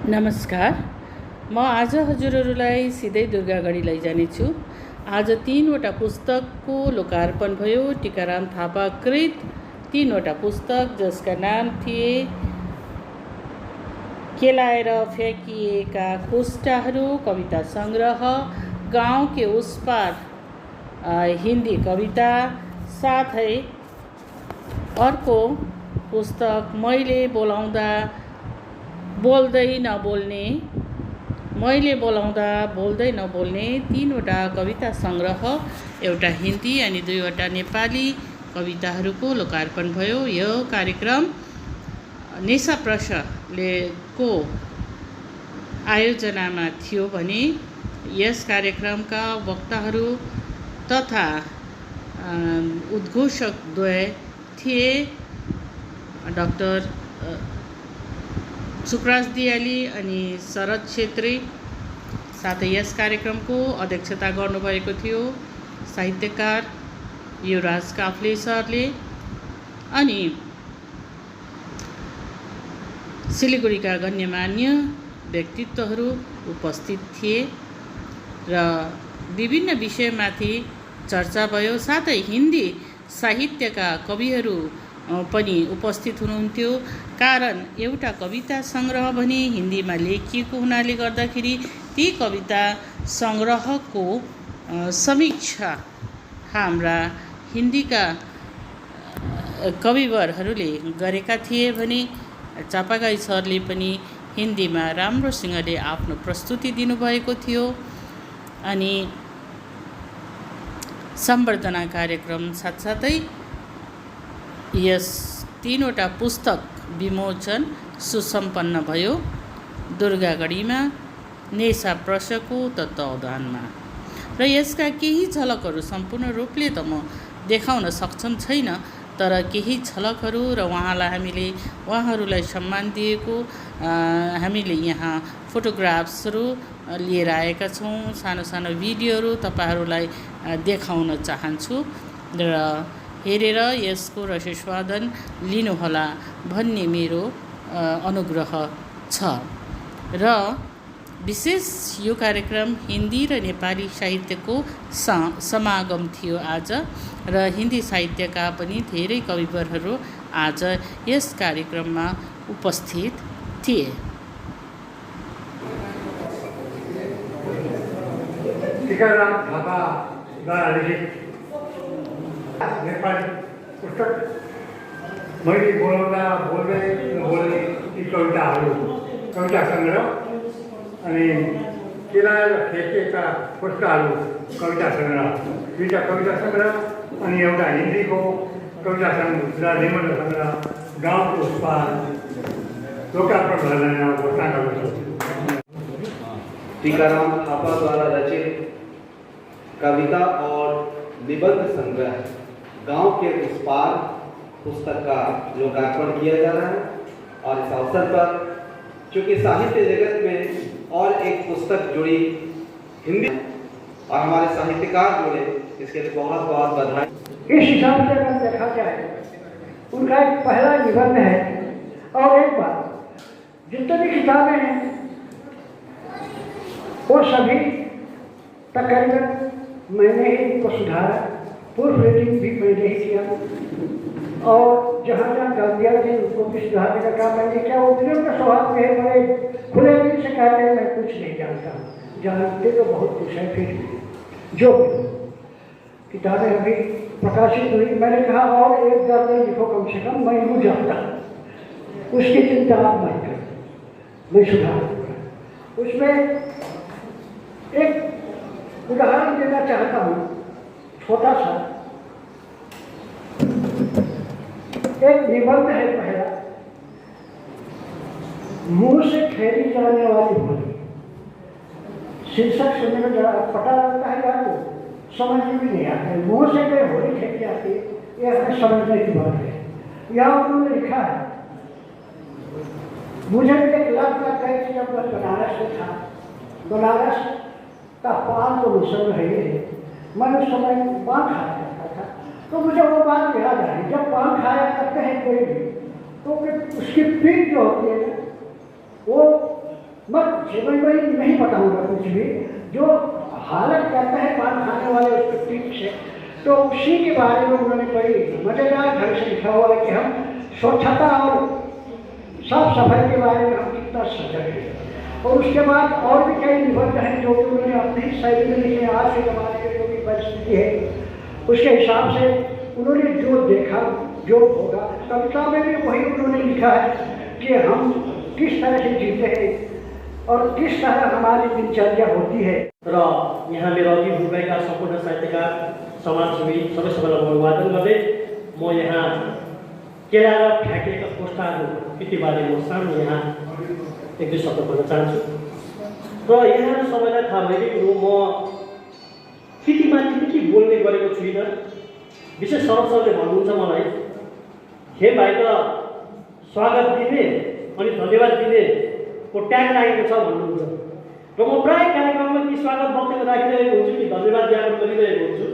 नमस्कार। म आज हजुरहरूलाई सिधै दुर्गागढी लैजानेछु। आज 3वटा पुस्तकको लोकार्पण भयो। टीकाराम थापा कृत 3वटा पुस्तक जसका नाम थिए केलाएर फ्याँकिएका कुष्ठाहरू कविता सङ्ग्रह, गाउँ के उस पार हिन्दी कविता, साथै अर्को पुस्तक मैले बोलाउँदा बोल्दै नबोल्ने 3वटा कविता सङ्ग्रह, एउटा हिन्दी अनि 2वटा नेपाली कविताहरूको लोकार्पण भयो। यो कार्यक्रम नेसा प्रशको आयोजनामा थियो भने यस कार्यक्रमका वक्ताहरू तथा उद्घोषकद्वय थिए डाक्टर सुकराज दियाली अनि शरद छेत्री। साथै यस कार्यक्रमको अध्यक्षता गर्नुभएको थियो साहित्यकार युवराज काफ्ले सरले। अनि सिलिगुडीका गण्यमान्य व्यक्तित्वहरू उपस्थित थिए र विभिन्न विषयमाथि चर्चा भयो। साथै हिन्दी साहित्यका कविहरू पनि उपस्थित हुनुहुन्थ्यो। कारण एउटा कविता सङ्ग्रह भने हिन्दीमा लेखिएको हुनाले गर्दाखेरि ती कविता सङ्ग्रहको समीक्षा हाम्रा हिन्दीका कविवरहरूले गरेका थिए भने चापागाई सरले पनि हिन्दीमा राम्रोसँगले आफ्नो प्रस्तुति दिनुभएको थियो। अनि सम्बर्धना कार्यक्रम साथसाथै यस 3वटा पुस्तक विमोचन सुसम्पन्न भयो दुर्गागढीमा नेसा प्रशको तत्त्वावधानमा। र यसका केही झलकहरू सम्पूर्ण रूपले त म देखाउन सक्षम छैन, तर केही झलकहरू र उहाँहरूलाई सम्मान दिएको हामीले यहाँ फोटोग्राफ्सहरू लिएर आएका छौँ। सानो सानो भिडियोहरू तपाईँहरूलाई देखाउन चाहन्छु र हेरेर यसको रसस्वादन लिनुहोला भन्ने मेरो अनुग्रह छ। र विशेष यो कार्यक्रम हिन्दी र नेपाली साहित्यको समागम थियो आज, र हिन्दी साहित्यका पनि धेरै कविवरहरू आज यस कार्यक्रममा उपस्थित थिए। टीकाराम थापाद्वारा लिखित नेपाली पुस्तक मैले बोलाउँदा बोल्दै नबोल्ने यी कविता सङ्ग्रह, अनि केलाएर फ्याँकिएका कुष्ठाहरू कविता सङ्ग्रह, 2टा कविता सङ्ग्रह, अनि एउटा हिन्दीको कविता सङ्ग्रह निबन्ध सङ्ग्रह गाउँको उस पार लोकार्पण गर्न घोषणा गर्दछु। टीकाराम थापा द्वारा रचित कविता और निबंध संग्रह गांव के उस पार पुस्तक का लोकार्पण किया जा रहा है। और इस अवसर पर चूँकि साहित्य जगत में और एक पुस्तक जुड़ी हिंदी और हमारे साहित्यकार जुड़े, इसके लिए बहुत बहुत बधाई। इस हिसाब से अगर देखा जाए उनका एक पहला निबंध है। और एक बात, जितनी भी किताबें हैं वो सभी तकरीबन मैंने ही इनको सुधारा, प्रूफ रीडिंग भी मैंने ही किया, और जहाँ गलतियाँ थी उनको भी सुधारने का काम मैंने किया। वो दिनों के स्वभाव में बड़े खुले दिल से कहते हैं मैं कुछ नहीं जानता, जानते तो बहुत कुछ है। फिर जो किताबें अभी प्रकाशित हुई, मैंने कहा और एक दर्जन लिखो कम से कम, मैं हूँ जानता, उसकी चिंता आप मत करें, मैं सुधार दूँगा। उसमें एक उदाहरण देना चाहता हूँ, छोटा सा एक निबंध है पहला, मुंह से ठहरी जाने वाली बोली। शीर्षक सुनने में जरा पता लगता है यार, समझ में भी नहीं आता है। मुंह से कोई होली फेंकी आती है, ये हमें समझने की बात है। यहाँ उन्होंने लिखा है, मुझे भी 1 लाख का कह जब मैं बनारस में था, बनारस का पान तो मुसलमान है, मैं उस समय पान खाया करता था, तो मुझे वो बात याद आई। जब पान खाया करते हैं कोई भी, तो उसकी पीठ जो होती है वो जीवन में नहीं बताऊंगा कुछ भी। जो हालत करता है पान खाने वाले उसको ठीक से, तो उसी के बारे में उन्होंने बड़ी मजेदार ढंग से लिखा हुआ है कि हम स्वच्छता और साफ सफाई के बारे में हम कितना सजग हैं। और उसके बाद और भी कई निबंध हैं जो कि उन्होंने अपनी ही शैली में लिखे। आज के ज़माने में जो भी परिस्थिति है उसके हिसाब से उन्होंने जो देखा जो होगा, कविता में भी वही उन्होंने लिखा है कि हम किस तरह से जीते हैं और किस तरह हमारी दिनचर्या होती है। र यहाँ मेरो अघि हुनुभएका सम्पूर्ण साहित्यकार समाजसेवी सबैलाई अभिवादन गर्दै म यहाँ केरा र फ्याँकिएका पुस्ताहरू कृतिबारे म सानो यहाँ एक दुई शब्द भन्न चाहन्छु। र यहाँ सबैलाई थाहा भएकै कुरो, म कृतिमाथि के बोल्ने गरेको छुइनँ। विशेष सरल सरले भन्नुहुन्छ मलाई, हे भाइ त स्वागत दिने अनि धन्यवाद दिने को ट्याग लागेको छ भन्नुहुन्छ। र म प्रायः कार्यक्रममा कि स्वागत वक्तव्य राखिरहेको हुन्छु कि धन्यवाद ज्ञापन गरिरहेको हुन्छु।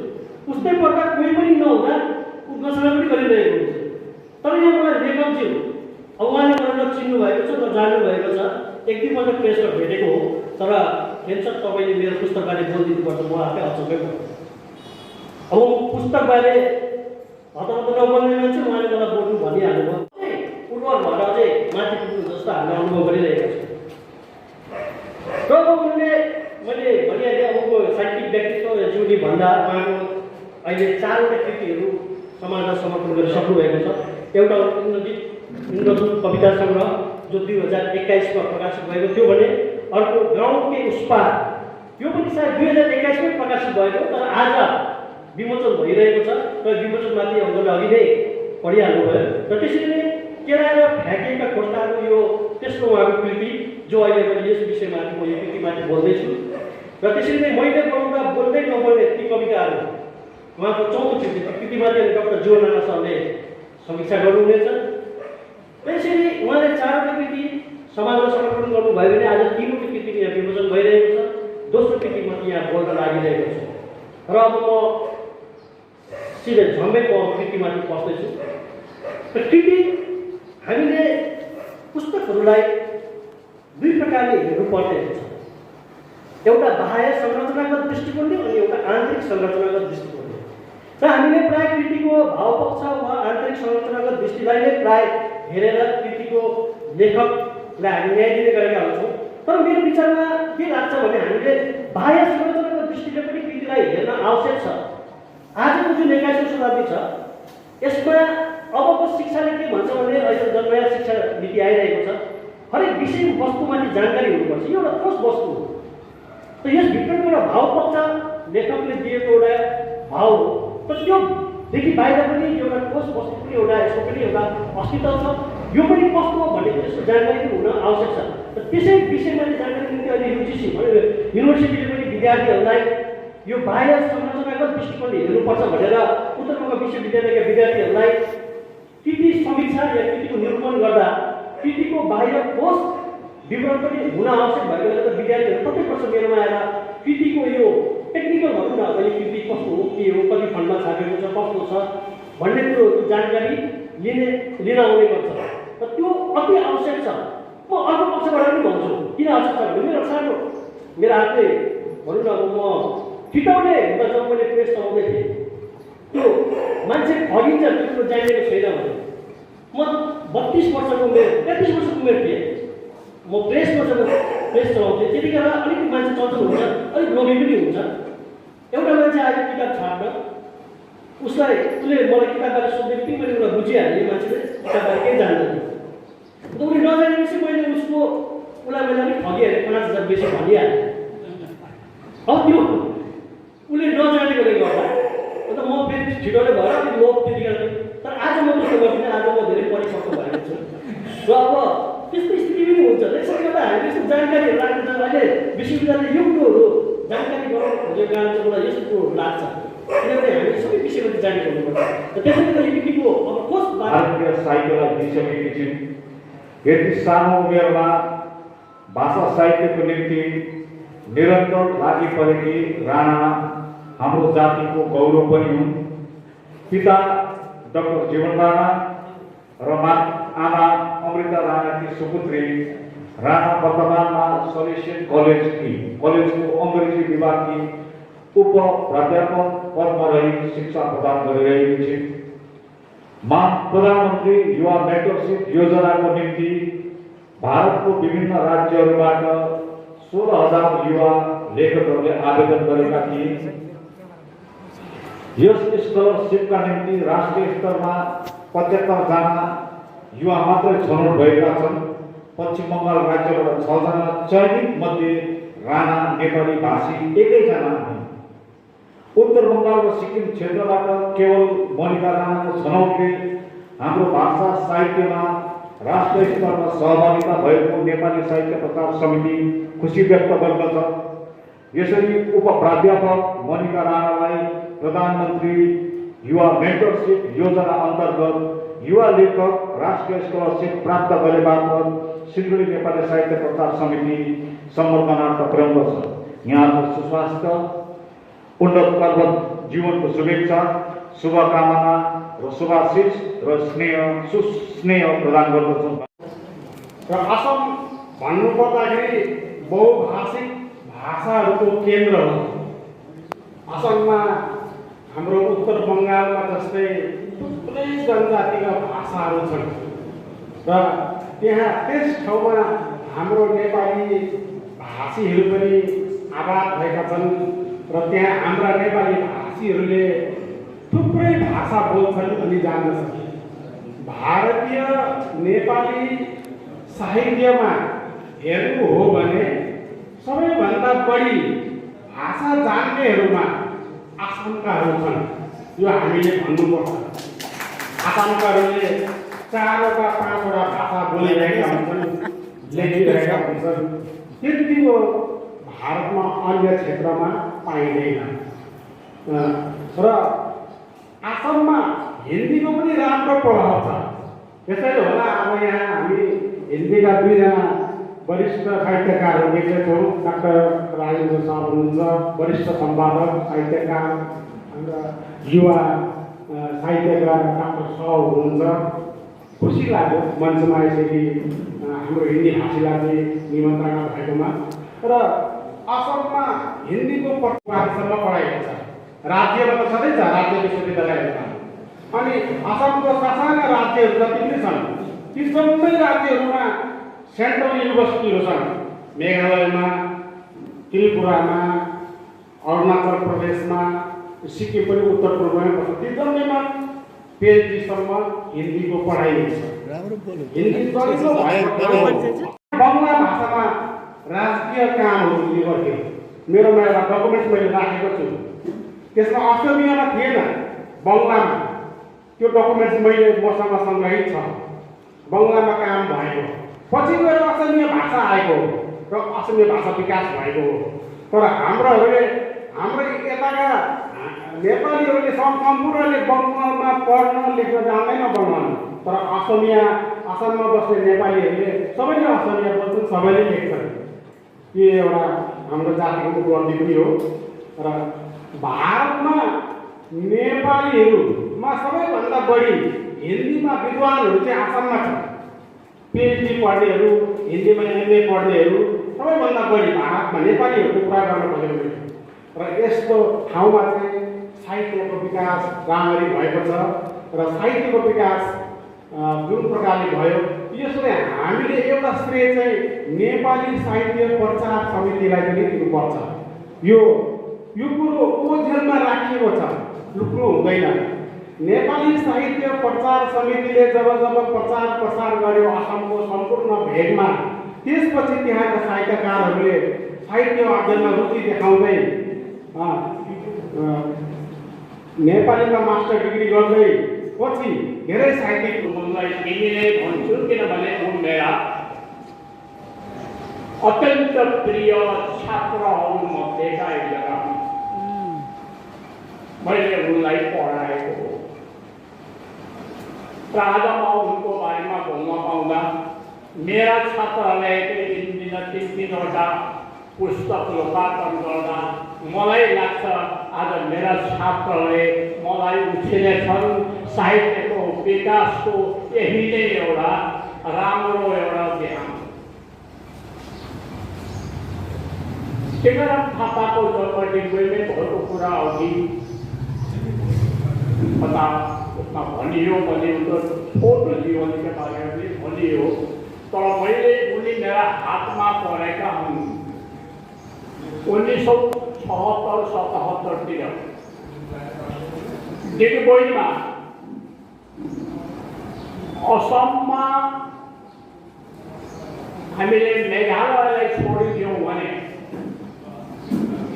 उस्तै प्रकार कोही पनि नहुँदा घोषणा पनि गरिरहेको हुन्छु। तर यहाँ मलाई लेखकज्यू अब उहाँले मलाई नचिन्नु भएको छ, नजान्नु भएको छ। एक दुईपल्ट प्रेसमा भेटेको हो, तर हेर्छ तपाईँले मेरो पुस्तकबारे बोलिदिनुपर्छ, म आफै अचम्मै पर्छु। अब पुस्तकबारे हताहत नबोल्ने मान्छे उहाँले मलाई बोल्नु भनिहाल्नु भयो। उर्वर भएर चाहिँ माथि पुग्नु जस्तो हामीले अनुभव गरिरहेका छौँ। र उनले मैले भनिहालेँ अबको साहित्यिक व्यक्तित्व ज्यूले भन्दा उहाँको अहिले 4वटा कृतिहरू समाजमा समर्पण गरिसक्नु भएको छ। एउटा इन्द्रदूत कविता सङ्ग्रह जो 2021 में प्रकाशित भएको थियो भने अर्को गाउँ के उस पार यो पनि सायद 2021 में प्रकाशित भएको, तर आज विमोचन भइरहेको छ र विमोचनमाथि हजुरले अघि नै पढिहाल्नु भयो। र त्यसरी नै केरा र फ्याँकिएका खोस्टाहरू यो तेस्रो उहाँको कृति जो अहिले मैले यस विषयमाथि म यो कृतिमाथि बोल्दैछु। र त्यसरी नै मैले बोल्दा बोल्दै नबोल्ने ती कविताहरू उहाँको 4औं कृतिमाथि डाक्टर जोनाना सरले समीक्षा गर्नुहुनेछ। त्यसरी उहाँले 4वटा कृति समाजमा समर्पण गर्नुभयो भने आज 3वटा कृति यहाँ विमोचन भइरहेको छ। दोस्रो कृति म यहाँ बोल्न लागिरहेको छु। र अब म सिधै झम्मै कृतिमाथि पस्दैछु। र कृति हामीले पुस्तकहरूलाई दुई प्रकारले हेर्नुपर्ने हुन्छ। एउटा बाह्य संरचनागत दृष्टिकोणले अनि एउटा आन्तरिक संरचनागत दृष्टिकोणले। र हामीले प्राय कृतिको भावपक्ष वा आन्तरिक संरचनागत दृष्टिलाई नै प्राय हेरेर कृतिको लेखकलाई हामी न्याय दिने गरेका हुन्छौँ। तर मेरो विचारमा के लाग्छ भने हामीले बाह्य संरचनागत दृष्टिले पनि कृतिलाई हेर्न आवश्यक छ। आजको जुन 21औं शताब्दी छ यसमा अबको शिक्षाले के भन्छ भने अहिले जुन नयाँ शिक्षा नीति आइरहेको छ, हरेक विषय वस्तुमाथि जानकारी हुनुपर्छ। यो एउटा ठोस वस्तु हो। त यसभित्रको एउटा भावपक्ष लेखकले दिएको एउटा भाव हो। तर त्योदेखि बाहिर पनि एउटा ठोस वस्तु पनि एउटा यसको पनि एउटा अस्तित्व छ। यो पनि कस्तो हो भन्ने त्यसको जानकारी पनि हुन आवश्यक छ। र त्यसै विषयमा जानकारी निम्ति अहिले युजिसी युनिभर्सिटीले पनि विद्यार्थीहरूलाई यो बाह्य संरचनागत दृष्टिकोणले हेर्नुपर्छ भनेर उत्तर बङ्ग विश्वविद्यालयका विद्यार्थीहरूलाई कृति समीक्षा या कृतिको निरूपण गर्दा कृतिको बाहिर ठोस विवरण पनि हुन आवश्यक भएकोले गर्दा विद्यार्थीहरू प्रत्येक वर्ष मेरोमा आएर कृतिको यो टेक्निकल भनौँ न, यो कृति कस्तो हो, के हो, कति खण्डमा छापेको छ, कस्तो छ भन्ने कुरोको जानकारी लिन आउने गर्छ। र त्यो अति आवश्यक छ। म अर्को पक्षबाट पनि भन्छु किन आवश्यक छ भने मेरो हातले भनौँ न, अब म फिटाउने हुँदा जब मैले प्रेस चलाउँदै थिएँ त्यो मान्छे भगिन्छ त्यो कुरो जानेको छैन भने म 32 वर्षको उमेर 33 वर्षको उमेर थिएँ। म प्रेसमा जब प्रेस चलाउँथेँ त्यतिखेर अलिकति मान्छे चञ्चल हुन्छ, अलिक लोभी पनि हुन्छ। एउटा मान्छे आयो किताब छाप्न, उसले मलाई किताबबारे सोध्दै पनि मैले उसलाई बुझिहालेँ। मान्छेले किताबबारे केही जान्दैन। उसले नजानेपछि मैले उसलाई अलिक ठगिहालेँ, 5000 बेसी भनिहालेँ। अब त्यो उसले नजानेकोले गर्दा अन्त म फेरि छिटोले भएर अलिक लोभ त्यतिखेर। तर आज म त्यस्तो गर्दिनँ। आज म धेरै परिपक्व भएको छु। र अब त्यस्तो स्थिति पनि हुन्छ। त्यसले गर्दा हामीले यस्तो जानकारीहरू राख्नु छ। अहिले विश्वविद्यालय यो कुरोहरू जानकारी गराउनु खोजेको कारण चाहिँ मलाई यस्तो कुरोहरू लाग्छ। किनभने हामीले सबै विषयमाथि जानेको हुनुपर्छ। र त्यसैले त यो कृतिको अब ठोस भारतीय साहित्यलाई दिइसकेकी छिन्। यति सानो उमेरमा भाषा साहित्यको निम्ति निरन्तर लागि परेकी राणा हाम्रो जातिको गौरव पनि हुन्। पिता डाक्टर जीवन राणा र आमा अमृता राणाकी सुपुत्री राणा वर्तमानमा सलेसियन कलेजको अङ्ग्रेजी विभागकी उप प्राध्यापक पदमा रही शिक्षा प्रदान गरिरहेकी छिन्। प्रधानमन्त्री युवा मेन्टरसिप योजनाको निम्ति भारतको विभिन्न राज्यहरूबाट 16,000 युवा लेखकहरूले आवेदन गरेका थिए। यस स्कलरसिपका निम्ति राष्ट्रिय स्तरमा 75 जना युवा मात्रै छनौट भएका छन्। पश्चिम बङ्गाल राज्यबाट 6 जना चयनित मध्ये राणा नेपाली भाषी एकैजना हुन्। उत्तर बङ्गाल र सिक्किम क्षेत्रबाट केवल मनिका राणाको छनौटले हाम्रो भाषा साहित्यमा राष्ट्रिय स्तरमा सहभागिता भएको नेपाली साहित्य प्रचार समिति खुसी व्यक्त गर्दछ। यसरी उप प्राध्यापक मनिका राणालाई प्रधानमन्त्री युवा मेन्टरसिप योजना अन्तर्गत युवा लेखक राष्ट्रिय स्कलरसिप प्राप्त गरे बापत सिलगढी नेपाली साहित्य प्रचार समिति सम्बर्धनार्थ पुर्याउँदछ। यहाँको सुस्वास्थ्य, उन्नत कर्म जीवनको शुभेच्छा, शुभकामना र शुभाशिष र सुस्नेह प्रदान गर्दछौँ। र असम भन्नुपर्दाखेरि बहुभाषिक भाषाहरूको केन्द्र हो। असममा हाम्रो उत्तर बङ्गालमा जस्तै थुप्रै जनजातिका भाषाहरू छन् र त्यहाँ त्यस ठाउँमा हाम्रो नेपाली भाषीहरू पनि आबाद भएका छन् र त्यहाँ हाम्रा नेपाली भाषीहरूले थुप्रै भाषा बोल्छन् अनि जान्दछन्। भारतीय नेपाली साहित्यमा हेर्नु हो भने सबैभन्दा बढी भाषा जान्नेहरूमा आसामकाहरू छन्। यो हामीले भन्नुपर्छ। आसामकाहरूले 4वटा 5वटा भाषा बोलिरहेका हुन्छन्, लेखिरहेका हुन्छन्। त्यतिको भारतमा अन्य क्षेत्रमा पाइँदैन। र आसाममा हिन्दीको पनि राम्रो प्रभाव छ। यसैले होला अब यहाँ हामी हिन्दीका 2 जना वरिष्ठ साहित्यकारहरू देख्दैछौँ। डाक्टर राजेन्द्र साहब हुनुहुन्छ, वरिष्ठ सम्पादक साहित्यकार, हाम्रा युवा साहित्यकार डाक्टर साहब हुनुहुन्छ। खुसी लाग्यो मञ्चमा यसरी हाम्रो हिन्दी भाषीलाई निमन्त्रणा भएकोमा। र असममा हिन्दीको प्रतिभासम्म पढाइएको छ। राज्यमा त छँदैछ, राज्य विश्वविद्यालयहरूमा। अनि असमको सासाना राज्यहरू जति पनि छन् ती सबै राज्यहरूमा सेन्ट्रल युनिभर्सिटीहरू छन्। मेघालयमा, त्रिपुरामा, अरुणाचल प्रदेशमा, सिक्किम पनि उत्तर पूर्वमै पर्छ। ती जम्मैमा PhD हिन्दीको पढाइएको छ। हिन्दी चलिलो भएको बङ्गला भाषामा राजकीय कामहरू हुने गर्थ्यो। मेरोमा एउटा डकुमेन्ट्स मैले राखेको छु, त्यसमा असमियामा थिएन, बङ्गलामा। त्यो डकुमेन्ट्स मैले मसँग सङ्ग्रहित छ। बङ्गलामा काम भएको, पछि गएर असमिया भाषा आएको र असमिया भाषा विकास भएको हो। तर हाम्रो यताका नेपालीहरूले सम्पूर्णले बङ्गालमा पढ्न लेख्न जान्दैन बङ्गालमा। तर असममा बस्ने नेपालीहरूले सबैले असमिया बोल्छन्, सबैले लेख्छन्। यो एउटा हाम्रो जातिको उपलब्धि पनि हो। र भारतमा नेपालीहरूमा सबैभन्दा बढी हिन्दीमा विद्वानहरू चाहिँ आसाममा छन्। PhD पढ्नेहरू, हिन्दीमा MA पढ्नेहरू सबैभन्दा बढी भारतमा नेपालीहरूको कुरा गर्न खोजेको छ। र यस्तो ठाउँमा चाहिँ साहित्यको विकास राम्ररी भएको छ। र साहित्यको विकास जुन प्रकारले भयो, यसले हामीले एउटा श्रेय चाहिँ नेपाली साहित्य प्रचार समितिलाई पनि दिनुपर्छ। यो कुरो ओझेलमा राखिएको छ, लुक्नु हुँदैन। नेपाली साहित्य प्रचार समितिले जब प्रचार प्रसार गर्यो असमको सम्पूर्ण भेगमा, त्यसपछि त्यहाँका साहित्यकारहरूले साहित्य अध्ययनमा रुचि देखाउँदै नेपालीमा मास्टर डिग्री गर्दै पछि धेरै साहित्यिक उनलाई तिमीले भन्छु, किनभने उन मेरा अत्यन्त प्रिय छात्रहरूमध्येका एकजना। मैले उनलाई पढाएको हो र आज म उनको बारेमा बोल्न पाउँदा मेरा छात्रहरूले दिन 3-3वटा पुस्तक लोकार्पण गर्दा मलाई लाग्छ आज मेरा छात्रले मलाई उछिनेछन्। साहित्यको विकासको यही नै एउटा राम्रो ध्यान। टीकाराम थापाको जन्मदिन नै भएको कुरा अघि कता उसमा भनियो भने उनको छोटो जीवनीका बारेमा पनि भनियो, तर मैले उनी मेरा हातमा पढेका हुन् 1976-77तिर दिगबोईमा असममा हामीले मेघालयलाई छोडिदियौँ भने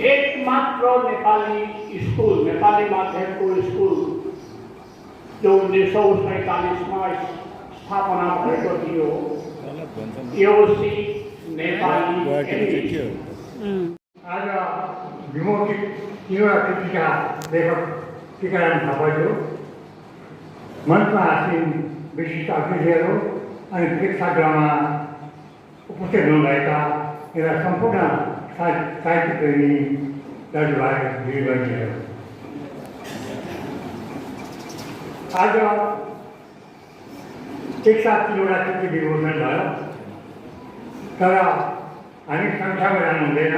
एकमात्र नेपाली स्कुल, नेपाली माध्यमको स्कुल जो 1947मा स्थापना भएको थियो, योसी नेपाली इङ्ग्लिस। आज विमोचित तीनवटा कृतिका लेखक टीकाराम थापाज्यू, मञ्चमा आसीन विशिष्ट अतिथिहरू अनि प्रेक्षागृहमा उपस्थित हुनुभएका मेरा सम्पूर्ण साहित्य प्रेमी दाजुभाइ दिदीबहिनीहरू, आज एकसाथ तीनवटा कृति विमोचन भयो, तर हामी सङ्ख्यामा जानु हुँदैन,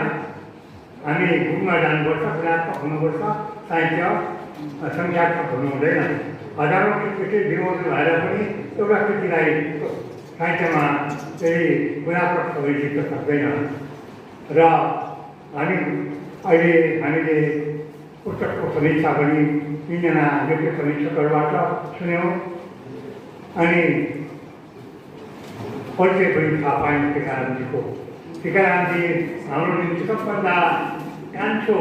हामी रूपमा जानुपर्छ, गुणात्मक हुनुपर्छ, साहित्य सङ्ख्यात्मक हुनु हुँदैन। हजारौँ कृति विमोचन भएर पनि एउटा कृतिलाई साहित्यमा फेरि गुणात्मक सबै सिक्न सक्दैन। र हामीले पुस्तकको समीक्षा पनि तीनजना योग्य समीक्षकहरूबाट सुन्यौँ अनि परिचय पनि थाहा पायौँ टीकारामजीको। टीकारामजी हाम्रो निम्ति सबभन्दा कान्छो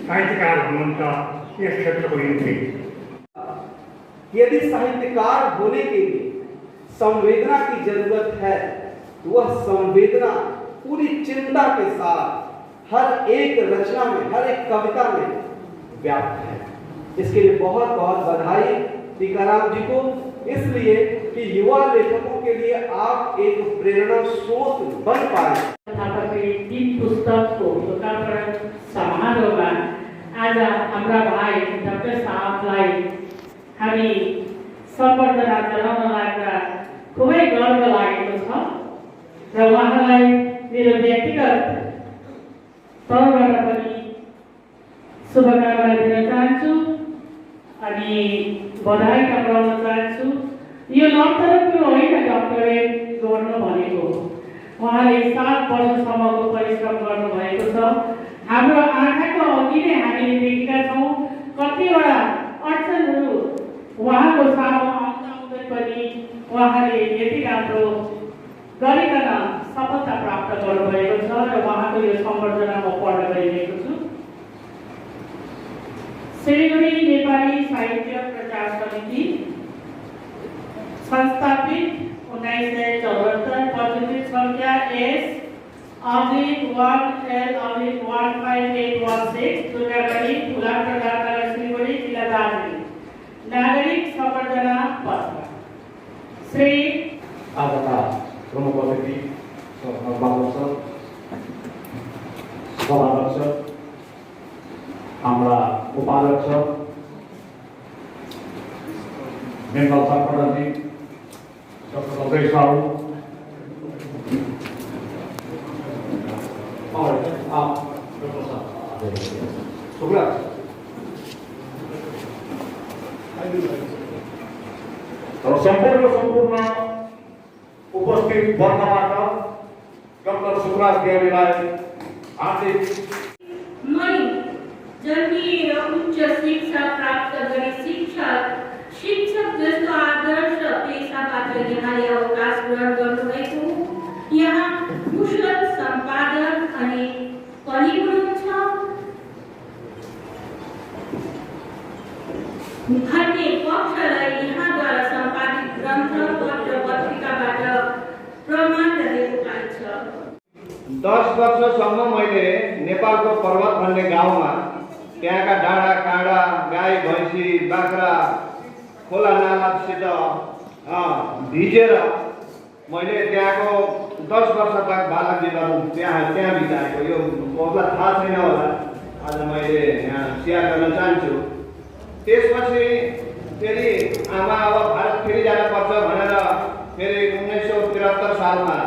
साहित्यकार हुनुहुन्छ यस क्षेत्रको निम्ति। यदि साहित्यकार होने के लिए संवेदना की जरूरत है तो वह संवेदना पूरी चिंता के साथ हर एक रचना में, हर एक कविता में व्याप्त है। इसके लिए बहुत बहुत बधाई टीकाराम जी को, इसलिए कि युवा लेखकों के लिए आप एक प्रेरणा स्रोत बन पाए। तीन पुस्तकको लोकार्पण समारोहमा आज हाम्रा भाइ डाक्टर साहबलाई हामी सम्बर्धना जनाउन लाग्दा खुबै गर्व लागेको छ र उहाँलाई मेरो व्यक्तिगत तौरबाट पनि शुभकामना दिन चाहन्छु अनि बधाई टक्राउन चाहन्छु। यो लक्ष्य होइन डक्टरेट गर्नु भनेको, उहाँले 7 वर्षसम्मको परिश्रम गर्नुभएको छ। हाम्रो आँखाको अघि नै हामीले देखेका छौँ कतिवटा अडचनहरू उहाँको सामु आउँदै पनि उहाँले यति राम्रो गरिकन सफलता प्राप्त गर्नुभएको छ र उहाँको यो सम्बर्धना म पढ्न गइरहेको छु। सिलगढी नेपाली साहित्य प्रचार समिति संस्थापित 1974, पञ्जीकृत सङ्ख्या S/1L/15816, दुर्गागढी, फुलाङ प्रधान, सिलगढी, जिल्ला दार्जिलिङ। नागरिक सम्बर्धना पत्र श्री आजका प्रमुख अतिथि सभाध्यक्ष, हाम्रा उपाध्यक्ष बेङ्गल सापडाजी, डक्टर अजय साहु, शुक्ला र सम्पूर्ण उपस्थित वर्गबाट डाक्टर सुकराज देवीलाई हार्दिक जन्मिएर उच्च शिक्षा प्राप्त गरी शिक्षक जस्तो आदर्श पेसाबाट यहाँले अवकाश ग्रहण गर्नुभएको, यहाँ कुशल सम्पादन अनि पनि हुनुहुन्छ भन्ने पक्षलाई यहाँद्वारा सम्पादित ग्रन्थ, पत्र, पत्रिकाबाट प्रमाण रहेको पाइन्छ। 10 वर्षसम्म मैले नेपालको पर्वत भन्ने गाउँमा त्यहाँका डाँडा काँडा, गाई भैँसी, बाख्रा, खोला नालासित भिजेर मैले त्यहाँको 10 वर्ष तक बालक जीवन त्यहाँ बिताएको। यो बहुतलाई थाहा छैन होला, आज मैले यहाँ सेयर गर्न चाहन्छु। त्यसपछि फेरि आमा अब भारत फेरि जानुपर्छ भनेर फेरि 1973 सालमा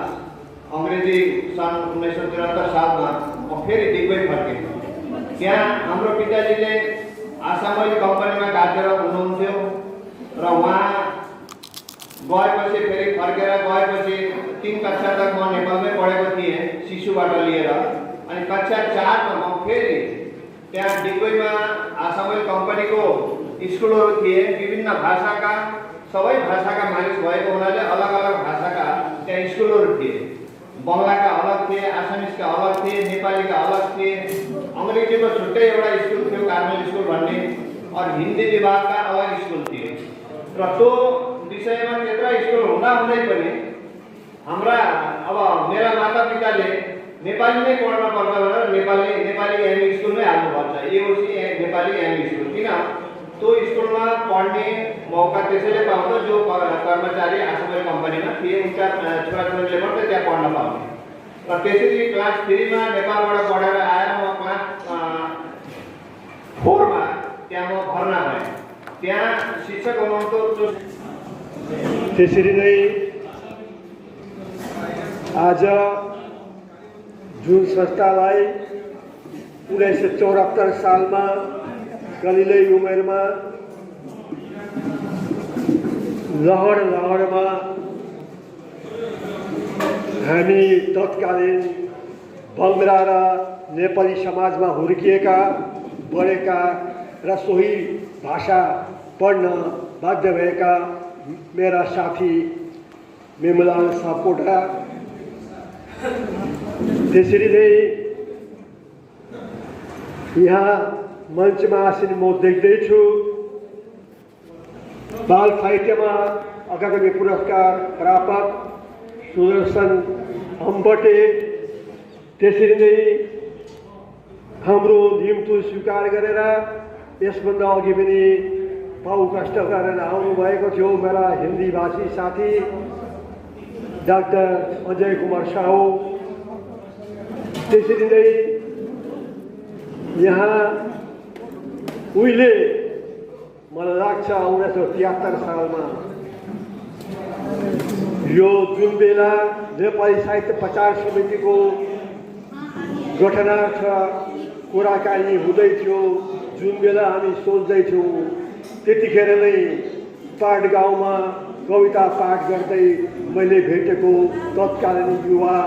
अङ्ग्रेजी सन् 1973 सालमा म फेरि डिगबई फर्केँ। त्यहाँ हाम्रो पिताजीले आसाम ओइल कम्पनीमा कार्यरत हुनुहुन्थ्यो र उहाँ गएपछि फेरि फर्केर गएपछि 3 कक्षा तक म नेपालमै पढेको थिएँ शिशुबाट लिएर। अनि कक्षा 4 मा म फेरि त्यहाँ डिगबईमा आसाम ओइल कम्पनीको स्कुलहरू थिए। विभिन्न भाषाका सबै भाषाका मानिस भएको हुनाले अलग अलग भाषाका त्यहाँ स्कुलहरू थिए। बङ्गलाका अलग थिए, आसामिसका अलग थिए, नेपालीका अलग थिए, अङ्ग्रेजीको छुट्टै एउटा स्कुल थियो कार्मेल स्कुल भन्ने, और हिन्दी विभागका अलग स्कुल थिए। र त्यो विषयमा त्यत्रा स्कुल हुँदाहुँदै पनि हाम्रा अब मेरा मातापिताले नेपाली नै पढ्न पर्छ भनेर नेपाली एमई स्कुलमै हाल्नुपर्छ, एओसी नेपाली एमई स्कुल। किन त्यो स्कुलमा पढ्ने मौका त्यसैले पाउँछ जो कर्मचारी आसाम ओइल कम्पनीमा थिए, उनका छोराछोरीले मात्रै त्यहाँ पढ्न पाउने। र त्यसरी क्लास 3 मा नेपालबाट पढेर आएर म क्लास 4 मा त्यहाँ म भर्ना भएँ। त्यहाँ शिक्षक हुनुहुन्थ्यो। त्यसरी नै आज जुन संस्थालाई 1974 सालमा कलिलै उमेरमा लहरमा हामी तत्कालीन बङ्गला र नेपाली समाजमा हुर्किएका बढेका र सोही भाषा पढ्न बाध्य भएका मेरा साथी मेमलाल सापकोटा, त्यसरी नै यहाँ मञ्चमा आसीन म देख्दैछु बाल साहित्यमा अकादमी पुरस्कार प्रापक सुदर्शन अम्बटे, त्यसरी नै हाम्रो निम्तो स्वीकार गरेर यसभन्दा अघि पनि पाउ कष्ट गरेर आउनुभएको थियो मेरा हिन्दी भाषी साथी डाक्टर अजय कुमार साहु। त्यसरी नै यहाँ उहिले मलाई लाग्छ 1973 सालमा यो जुन बेला नेपाली साहित्य प्रचार समितिको गठनार्थ कुराकानी हुँदै थियो, जुन बेला हामी सोच्दैथ्यौँ त्यतिखेर नै पाठगाउँमा कविता पाठ गर्दै मैले भेटेको तत्कालीन युवा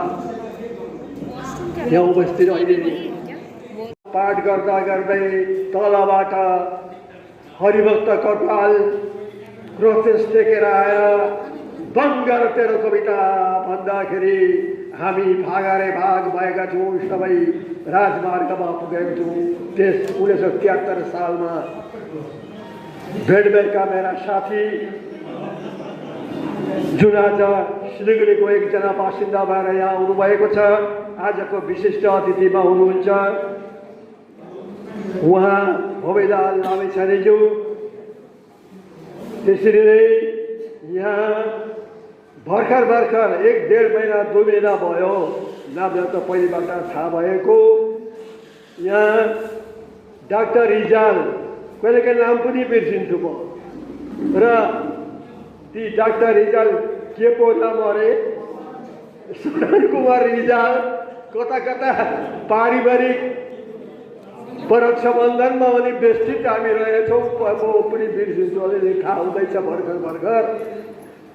यहाँ उपस्थित अहिले पाठ गर्दा गर्दै तलबाट हरिभक्त कपाल क्रोधेश टेकेर आएर बङ्गर तेरो कविता भन्दाखेरि हामी भागारे भाग भएका थियौँ, सबै राजमार्गमा पुगेका थियौँ। त्यस 1973 सालमा भेट भएका मेरा साथी जुन आज सिलगढीको एकजना बासिन्दा भएर यहाँ आउनुभएको छ, आजको विशिष्ट अतिथिमा हुनुहुन्छ उहाँ भवैलाल लामेछानेज्यू। त्यसरी नै यहाँ भर्खर 1-1.5 महिना 2 महिना भयो, नभए त पहिलेबाट थाहा भएको, यहाँ डाक्टर रिजाल, कहिलेकाहीँ नाम पनि बिर्सिन्छु म, र ती डाक्टर रिजाल के पो नाम अरे सुरेन कुमार रिजाल कता कता पारिवारिक परोक्ष बन्धनमा पनि बेष्टित हामी रहेछौँ। म पनि बिर्सिन्छु, अलिअलि थाहा हुँदैछ भर्खर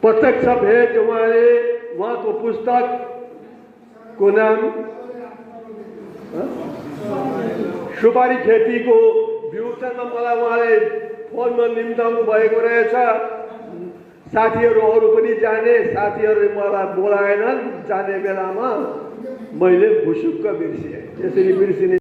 प्रत्यक्ष भेट। उहाँको पुस्तकको नाम सुपारी खेतीको विमोचनमा मलाई उहाँले फोनमा निम्ताउनु भएको रहेछ। साथीहरू अरू पनि जाने, साथीहरूले मलाई बोलाएनन्, जाने बेलामा मैले भुसुक्क बिर्सिएँ। त्यसरी बिर्सिने